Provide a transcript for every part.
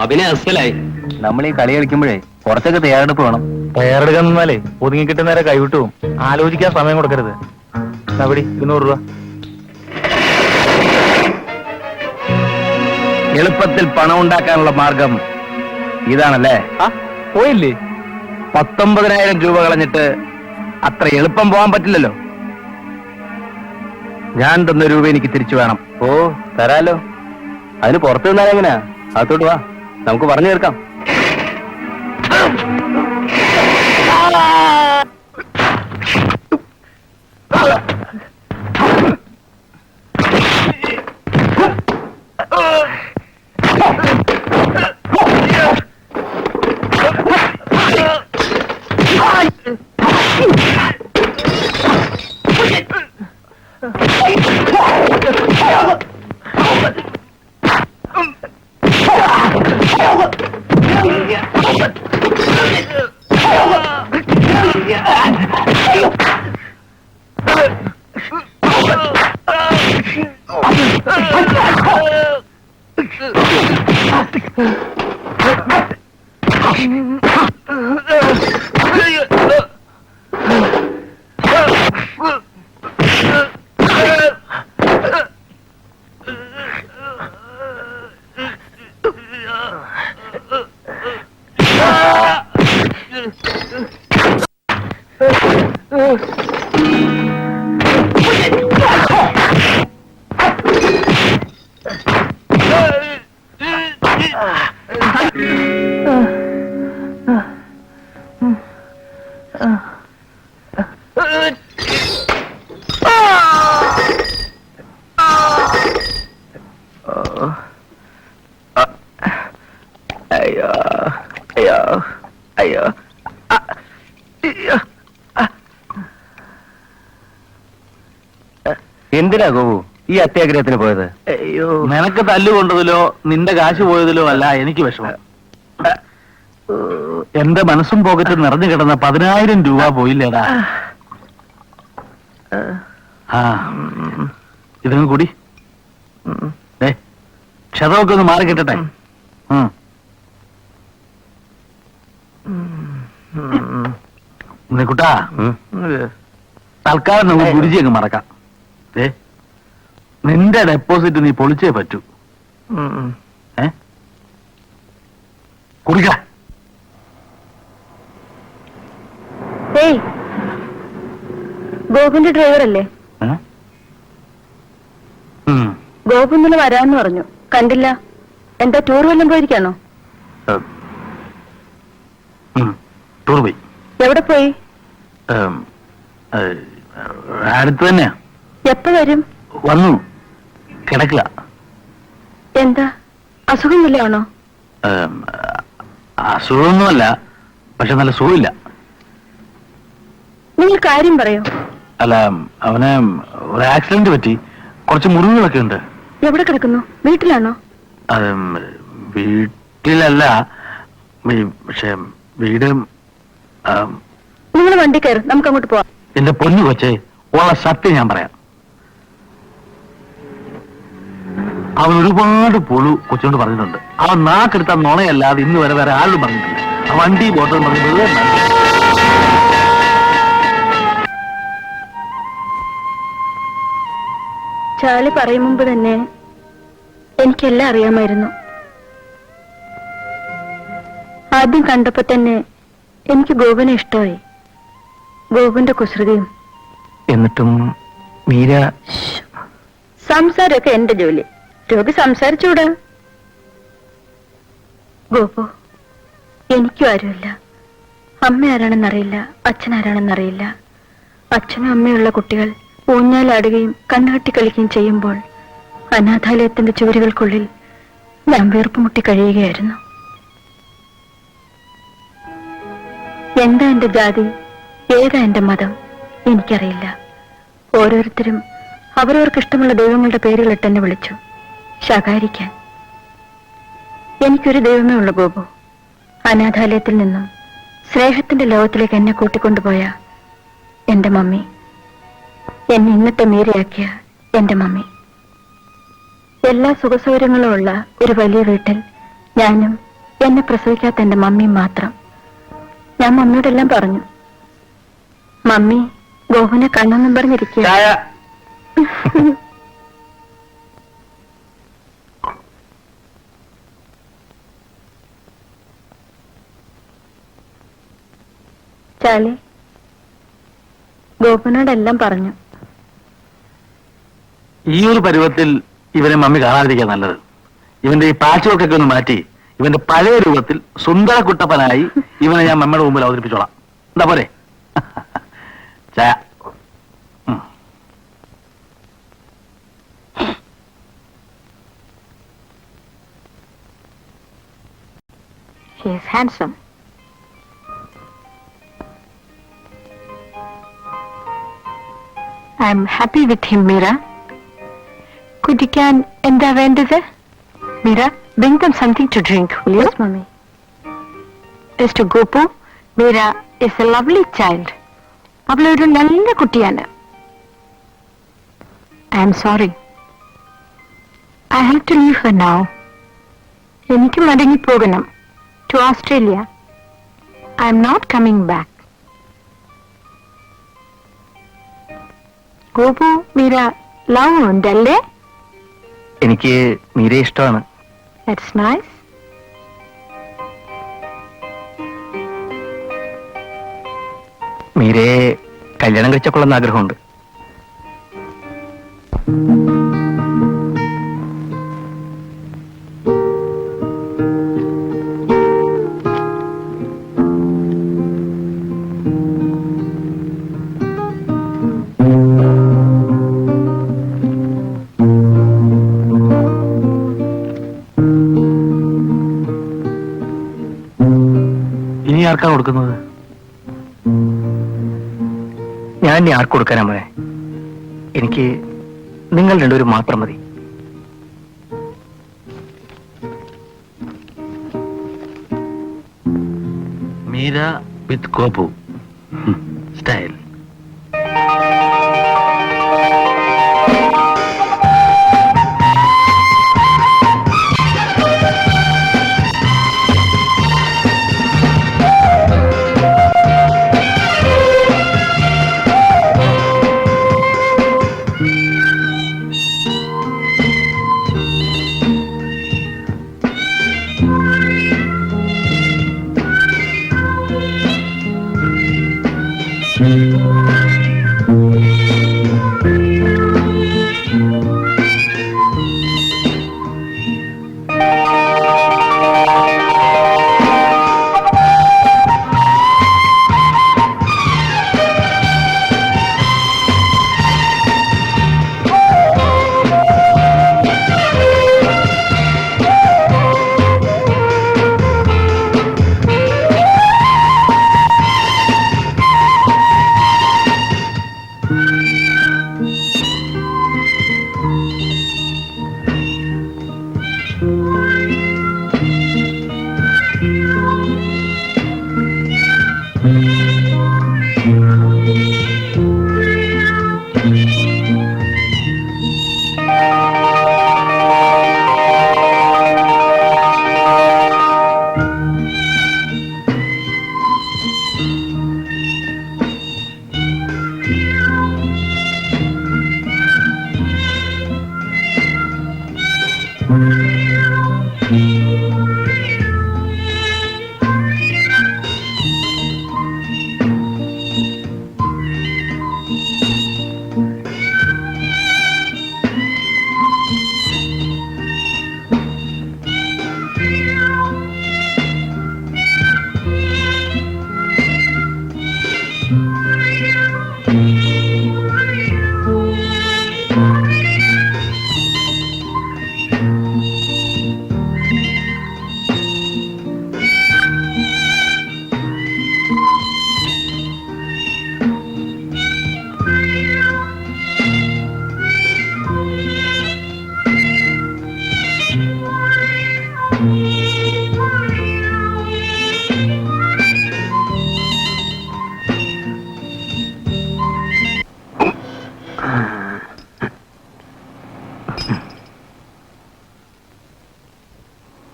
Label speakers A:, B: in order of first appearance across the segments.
A: അഭിനയ അസലായി.
B: നമ്മൾ ഈ കളി കളിക്കുമ്പോഴേ കുറച്ചൊക്കെ തയ്യാറെടുപ്പ് വേണം.
C: തയ്യാറെടുക്കാൻ നിന്നാലേ ഒതുങ്ങി കിട്ടുന്ന നേരെ കൈവിട്ടു പോകും. ആലോചിക്കാൻ സമയം കൊടുക്കരുത്. അവിടെ 200 രൂപ.
B: എളുപ്പത്തിൽ പണം ഉണ്ടാക്കാനുള്ള മാർഗം ഇതാണല്ലേ?
C: പോയില്ലേ?
B: 19,000 രൂപ കളഞ്ഞിട്ട് അത്ര എളുപ്പം പോകാൻ പറ്റില്ലല്ലോ. ഞാൻ തന്ന രൂപ എനിക്ക് തിരിച്ചു വേണം.
A: ഓ തരാലോ. അതിന് പുറത്തു നിന്നാലും എങ്ങനെയാ? അകത്തോട്ട് വാ, നമുക്ക് പറഞ്ഞു തീർക്കാം.
B: അയ്യോ അയ്യോ അയ്യോ. എന്തിനാ ഗോവു ഈ അത്യാഗ്രഹത്തിന് പോയത്?
C: അയ്യോ, നിനക്ക് തല്ലുകൊണ്ടതിലോ നിന്റെ കാശ് പോയതിലോ അല്ല എനിക്ക് വിഷമം. എന്റെ മനസ്സും പോക്കറ്റ് നിറഞ്ഞു കിടന്ന 10,000 രൂപ പോയില്ലേടാ. ആ ഇതും കൂടി ക്ഷതമൊക്കെ ഒന്ന് മാറി കിട്ടട്ടെ. കുട്ടാ, തൽക്കാലം നമുക്ക് ഗുരുജി അങ്ങ് മറക്കാം. നിന്റെ ഡെപ്പോസിറ്റ് നീ പൊളിച്ചേ പറ്റൂ. കുടിക്ക.
D: ഗോപിന്റെ ഡ്രൈവർ അല്ലേ? ഗോപു ഇന്നലെ വരാന്ന് പറഞ്ഞു, കണ്ടില്ല. എന്താ ടൂർ വല്ലതും പോയിരിക്കാണോ?
C: ടൂർ പോയി.
D: എവിടെ പോയി?
C: അടുത്ത് തന്നെയാ.
D: എപ്പോ വരും?
C: വന്നു, കിടക്കുക.
D: എന്താ അസുഖം വല്ലതാണോ?
C: അസുഖമൊന്നുമല്ല, പക്ഷെ നല്ല സുഖമില്ല.
D: നിങ്ങൾ കാര്യം പറയോ?
C: അല്ല, അവന് ഒരു ആക്സിഡന്റ് പറ്റി, കുറച്ച് മുറിവുകളൊക്കെ ഉണ്ട്.
D: എവിടെ കിടക്കുന്നു? വീട്ടിലാണോ?
C: വീട്ടിലല്ല, പക്ഷെ വീട്.
D: നിങ്ങൾ വണ്ടി കയറും, നമുക്ക് അങ്ങോട്ട് പോവാം.
C: എന്റെ പൊന്നു കൊച്ചേ, ഉള്ള സത്യം ഞാൻ പറയാം. അവൻ ഒരുപാട് പൊളു കൊച്ചുകൊണ്ട് പറഞ്ഞിട്ടുണ്ട്. അവൻ നാക്കെടുത്ത നുണയല്ലാതെ ഇന്ന് വരെ വേറെ ആരും പറഞ്ഞിട്ടില്ല. ആ വണ്ടി ബോട്ടൽ പറഞ്ഞത്
D: ചാലി പറയും മുമ്പ് തന്നെ എനിക്കെല്ലാം അറിയാമായിരുന്നു. ആദ്യം കണ്ടപ്പോ തന്നെ എനിക്ക് ഗോപനെ ഇഷ്ടമായി. ഗോപന്റെ കുസൃതിയും
B: എന്നിട്ടും മീര
D: സംസാരമൊക്കെ എന്റെ ജോലി. രോഗി സംസാരിച്ചൂടാ. ഗോപു, എനിക്കും ആരുമില്ല. അമ്മ ആരാണെന്നറിയില്ല, അച്ഛനാരാണെന്നറിയില്ല. അച്ഛനും അമ്മയുള്ള കുട്ടികൾ ഊഞ്ഞാലാടുകയും കണ്ണുകെട്ടി കളിക്കുകയും ചെയ്യുമ്പോൾ അനാഥാലയത്തിന്റെ ചുവരുകൾക്കുള്ളിൽ ഞാൻ വീർപ്പുമുട്ടി കഴിയുകയായിരുന്നു. എന്താ എന്റെ ജാതി, ഏതാ എന്റെ മതം എനിക്കറിയില്ല. ഓരോരുത്തരും അവരവർക്കിഷ്ടമുള്ള ദൈവങ്ങളുടെ പേരുകളിട്ട് എന്നെ വിളിച്ചു ശകാരിക്കാൻ. എനിക്കൊരു ദൈവമേ ഉള്ളു ഗോപു. അനാഥാലയത്തിൽ നിന്നും സ്നേഹത്തിന്റെ ലോകത്തിലേക്ക് എന്നെ കൂട്ടിക്കൊണ്ടുപോയ എന്റെ മമ്മി, എന്നെ ഇന്നത്തെ മീരയാക്കിയ എന്റെ മമ്മി. എല്ലാ സുഖസൗകര്യങ്ങളും ഉള്ള ഒരു വലിയ വീട്ടിൽ ഞാനും എന്നെ പ്രസവിക്കാത്ത എന്റെ മമ്മിയും മാത്രം. ഞാൻ മമ്മിയോടെല്ലാം പറഞ്ഞു. മമ്മി ഗോപുവിനെ കണ്ണെന്നും പറഞ്ഞിരിക്കുക. ചാലി ഗോപുവിനോടെല്ലാം പറഞ്ഞു.
C: ഈ ഒരു പരുവത്തിൽ ഇവനെ മമ്മി കാണാതിരിക്കാൻ നല്ലത്. ഇവന്റെ ഈ പാച്ചുവൊക്കെ ഒന്ന് മാറ്റി ഇവന്റെ പഴയ രൂപത്തിൽ സുന്ദര കുട്ടപ്പനായി ഇവനെ ഞാൻ മമ്മയുടെ മുമ്പിൽ അവതരിപ്പിച്ചോളാം. എന്താ പോരെ? ചായ.
D: He is handsome. I am happy with him, Meera. കുടിക്കാൻ എന്താ വേണ്ടത്? Meera, bring them something to drink, will you? Yes, mommy. Mr. Gopu, Meera is a lovely child. അവളൊരു നല്ല കുട്ടിയാണ്. I am sorry. I have to leave her now. എനിക്ക് മടങ്ങി പോകണം. To Australia. I am not coming back. Gopu, Meera love ഉണ്ടല്ലേ?
B: എനിക്ക് മീരയെ ഇഷ്ടമാണ്.
D: That's nice.
B: മീരയെ കല്യാണം കഴിച്ചക്കൊള്ളുന്ന ആഗ്രഹമുണ്ട്.
C: ഇനി ആർക്കാ കൊടുക്കുന്നത്?
B: ഞാൻ ഇനി ആർക്ക് കൊടുക്കാനാ മോനെ? എനിക്ക് നിങ്ങൾ രണ്ടുപേരും മാത്രം മതി.
C: മീര വിത്ത് കോപ്പു സ്റ്റൈൽ.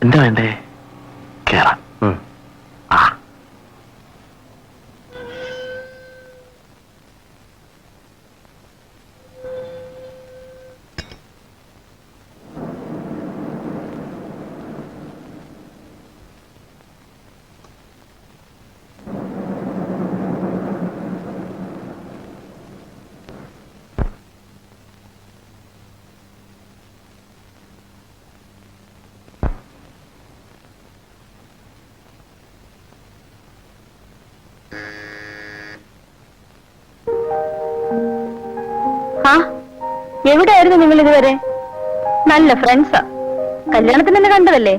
C: എന്താ വേണ്ടേ? കേറാം. ആ
D: ആ എവിടെയായിരുന്നു നിങ്ങൾ ഇതുവരെ? നല്ല ഫ്രണ്ട്സാ. കല്യാണത്തിന് തന്നെ കണ്ടതല്ലേ?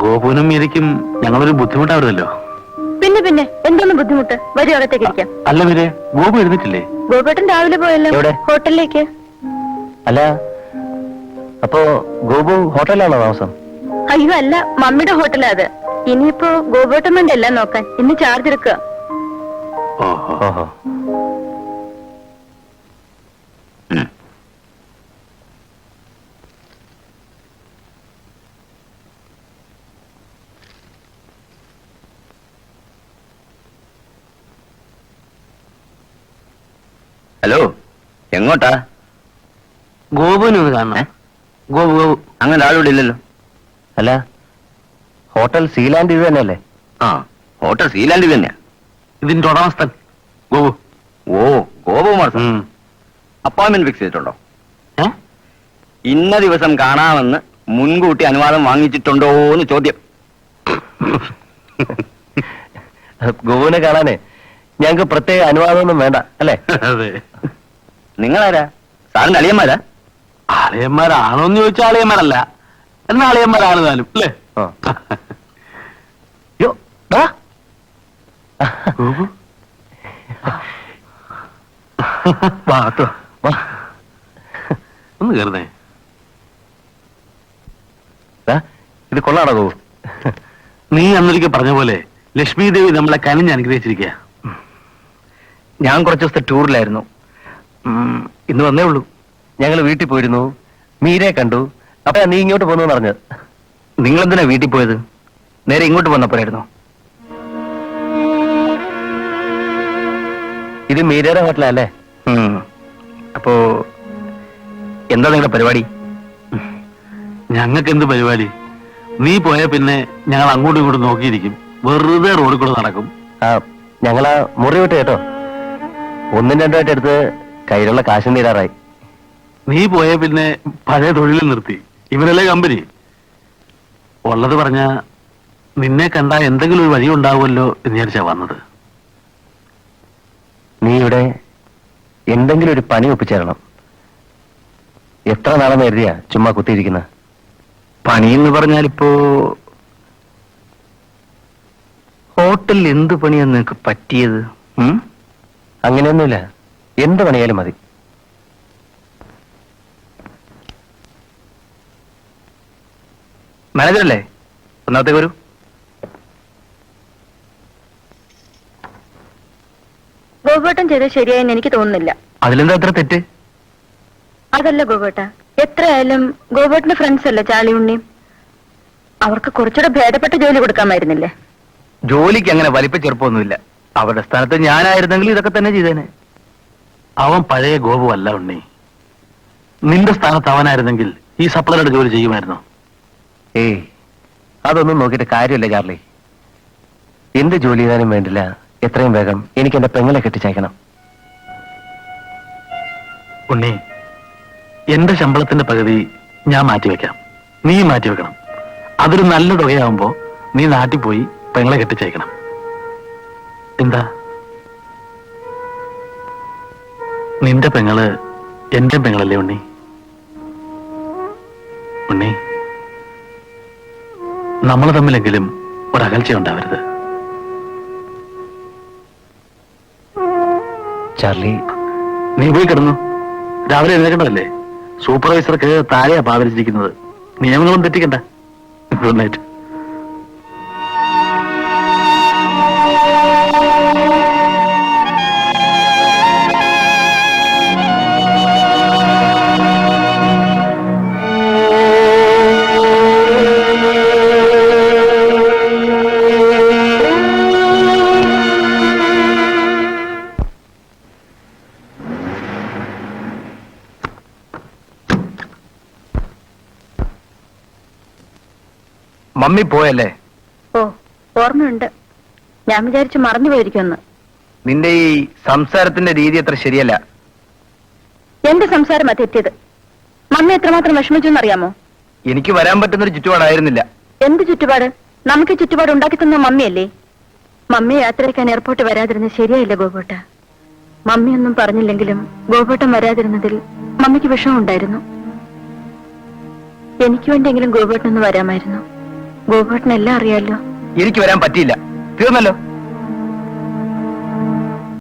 C: ഗോപുനും മീരയ്ക്കും ഞങ്ങളൊരു ബുദ്ധിമുട്ടാവുന്നല്ലോ.
D: പിന്നെ പിന്നെ എന്തോന്നും ബുദ്ധിമുട്ട്? വരും, അകത്തേക്ക് ഇരിക്കാം.
C: അല്ല മീരെ, ഗോപു എഴുന്നിട്ടില്ലേ?
D: ഗോപേട്ടൻ രാവിലെ പോയല്ലോ.
A: എവിടെ?
D: ഹോട്ടലിലേക്ക്.
A: അല്ല, അപ്പോ ഗോപു ഹോട്ടലിലാണോ താമസം?
D: അയ്യോ അല്ല, മമ്മിയുടെ ഹോട്ടലാ അത്. ഇനിയിപ്പോ ഗോപേട്ടൻ വേണ്ട എല്ലാം നോക്കാൻ. ഇന്ന് ചാർജ് എടുക്കുക.
C: ഓഹോ.
A: ഓഹോ. ഹലോ, എങ്ങോട്ടാ?
C: ഗോപുവിനെ ഒന്ന് കാണണം. ഗോപു ഗോപു.
A: അങ്ങനെ ആളിവിടെ ഇല്ലല്ലോ. അല്ല, ഹോട്ടൽ സീലാൻഡ് ഇത് തന്നെയല്ലേ? ആ, ഹോട്ടൽ സീലാൻഡ് ഇത് തന്നെയാ.
C: ഇതിന്റെ ഉടമസ്ഥൻ ഗോപു.
A: ഓ, ഗോപകുമാർ സാർ. അപ്പോയിന്റ്മെന്റ് ഫിക്സ് ചെയ്തിട്ടുണ്ടോ?
C: ഏ?
A: ഇന്ന ദിവസം കാണാമെന്ന് മുൻകൂട്ടി അനുവാദം വാങ്ങിച്ചിട്ടുണ്ടോ എന്ന് ചോദ്യം. ഗോപുവിനെ കാണാനേ ഞങ്ങൾക്ക് പ്രത്യേക അനുവാദമൊന്നും വേണ്ട അല്ലേ?
C: അതെ.
A: നിങ്ങളാരാ? സാറിന്റെ അളിയന്മാരാ?
C: ആളിയന്മാരാണോന്ന് ചോദിച്ചാൽ ആളിയന്മാരല്ല, എന്നാ ആളിയന്മാരാണ് താനും അല്ലേ?
A: യോ, ഡാ.
C: ഗോപു.
A: വാ, അകത്ത് വാ.
C: ഒന്ന് കയറുന്നേ.
A: ദാ, ഇത് കൊള്ളാണോ ഗോപു?
C: നീ അന്നൊരിക്കൽ പറഞ്ഞ പോലെ ലക്ഷ്മി ദേവി നമ്മളെ കനിഞ്ഞ് അനുഗ്രഹിച്ചിരിക്കുക.
B: ഞാൻ കുറച്ച് ദിവസത്തെ ടൂറിലായിരുന്നു. ഇന്ന് വന്നേ ഉള്ളൂ.
A: ഞങ്ങൾ വീട്ടിൽ പോയിരുന്നു, മീരയെ കണ്ടു. അപ്പൊ നീ ഇങ്ങോട്ട് പോന്നു പറഞ്ഞത്.
B: നിങ്ങളെന്തിനാ വീട്ടിൽ പോയത്? നേരെ ഇങ്ങോട്ട് വന്നപ്പോഴായിരുന്നു.
A: ഇത് മീരയുടെ ഹോട്ടലല്ലേ?
B: അപ്പോ എന്താ നിങ്ങളുടെ പരിപാടി?
C: ഞങ്ങൾക്ക് എന്ത് പരിപാടി? നീ പോയ പിന്നെ ഞങ്ങൾ അങ്ങോട്ടും ഇങ്ങോട്ടും നോക്കിയിരിക്കും, വെറുതെ റോഡിൽ കൂടെ നടക്കും.
A: ഞങ്ങളാ മുറി വിട്ട് കേട്ടോ. ഒന്നും രണ്ടുമായിട്ട് എടുത്ത് കയ്യിലുള്ള കാശും തീരാറായി.
C: നീ പോയ പിന്നെ പഴയ തൊഴിൽ നിർത്തി. ഇവരല്ലേ കമ്പനി. ഉള്ളത് പറഞ്ഞ നിന്നെ കണ്ടാ എന്തെങ്കിലും ഒരു വഴി ഉണ്ടാവുമല്ലോ എന്ന് വിചാരിച്ചാ വന്നത്.
A: നീ ഇവിടെ എന്തെങ്കിലും ഒരു പണി ഒപ്പിച്ചേരണം. എത്ര നാളെന്ന് എഴുതിയാ ചുമ്മാ കുത്തിയിരിക്കുന്ന?
B: പണിയെന്ന് പറഞ്ഞാലിപ്പോ ഹോട്ടലിൽ എന്ത് പണിയാണ് നിനക്ക് പറ്റിയത്?
A: അങ്ങനെയൊന്നുമില്ല, എന്ത് പണിയാലും മതി.
B: മാനേജറല്ലേ? ഒന്നാമത്തേക്ക് വരൂ.
D: ഗോപേട്ടൻ ചെയ്തത് ശരിയായെന്ന് എനിക്ക് തോന്നുന്നില്ല.
B: അതിലെന്താ അത്ര തെറ്റ്?
D: അതല്ല ഗോപേട്ട, എത്രയായാലും ഗോപേട്ടന്റെ ഫ്രണ്ട്സ് അല്ലേ ചാളി ഉണ്ണിയും. അവർക്ക് കുറച്ചുകൂടെ ഭേദപ്പെട്ട ജോലി കൊടുക്കാമായിരുന്നില്ലേ?
B: ജോലിക്ക് അങ്ങനെ വലിപ്പ ചെറുപ്പമൊന്നുമില്ല. അവരുടെ സ്ഥാനത്ത് ഞാനായിരുന്നെങ്കിൽ ഇതൊക്കെ തന്നെ ചെയ്തേനെ.
C: അവൻ പഴയ ഗോപു അല്ല ഉണ്ണി. നിന്റെ സ്ഥാനത്ത് അവനായിരുന്നെങ്കിൽ ഈ സപ്ലൈയുടെ ജോലി ചെയ്യുമായിരുന്നു.
A: ഏയ്, അതൊന്നും നോക്കിയിട്ട് കാര്യമില്ല ചാർലി. എന്ത് ജോലി ചെയ്താലും വേണ്ടില്ല, എത്രയും വേഗം എനിക്ക് എന്റെ പെങ്ങളെ കെട്ടിച്ചയക്കണം.
C: ഉണ്ണി, എന്റെ ശമ്പളത്തിന്റെ പകുതി ഞാൻ മാറ്റിവെക്കാം, നീ മാറ്റിവെക്കണം. അതൊരു നല്ല തുകയാവുമ്പോ നീ നാട്ടിൽ പോയി പെങ്ങളെ കെട്ടിച്ചയക്കണം. എന്താ? നിന്റെ പെങ്ങള് എന്റെ പെങ്ങളല്ലേ ഉണ്ണി? ഉണ്ണി, നമ്മൾ തമ്മിലെങ്കിലും ഒരകൽച്ച ഉണ്ടാവരുത്.
A: ചാർലി,
C: നീ പോയി കിടന്നു. രാവിലെ എഴുന്നേക്കണ്ടല്ലേ? സൂപ്പർവൈസർക്ക് താഴെയാ പാവരിച്ചിരിക്കുന്നത്. നിയമങ്ങളും തെറ്റിക്കണ്ട. Good night.
B: മമ്മി പോയല്ലേ?
D: ഓ, ഓർമ്മയുണ്ട്. ഞാൻ വിചാരിച്ചു മറന്നു പോയിരിക്കുമെന്ന്.
B: നിന്റെ ഈ സംസാരത്തിന്റെ രീതി അത്ര ശരിയല്ല.
D: എന്റെ സംസാരമാ തെറ്റിയത്. മമ്മി എത്രമാത്രം വിഷമിച്ചു എന്നറിയാമോ?
B: എനിക്ക് വരാൻ പറ്റുന്നൊരു ചുറ്റുപാടായിരുന്നില്ല.
D: എന്ത് ചുറ്റുപാട്? നമുക്ക് ചുറ്റുപാട് ഉണ്ടാക്കി തന്ന മമ്മിയല്ലേ? മമ്മി യാത്രയ്ക്കാൻ എയർപോർട്ട് വരാതിരുന്നത് ശരിയായില്ല ഗോപേട്ട. മമ്മിയൊന്നും പറഞ്ഞില്ലെങ്കിലും ഗോപേട്ടൻ വരാതിരുന്നതിൽ മമ്മിക്ക് വിഷമമുണ്ടായിരുന്നു. എനിക്ക് വേണ്ടിയെങ്കിലും ഗോപേട്ടനൊന്ന് വരാമായിരുന്നു. ഗോപേട്ടനെല്ലാം അറിയാലോ.
B: എനിക്ക് വരാൻ പറ്റിയില്ല. തീർന്നല്ലോ.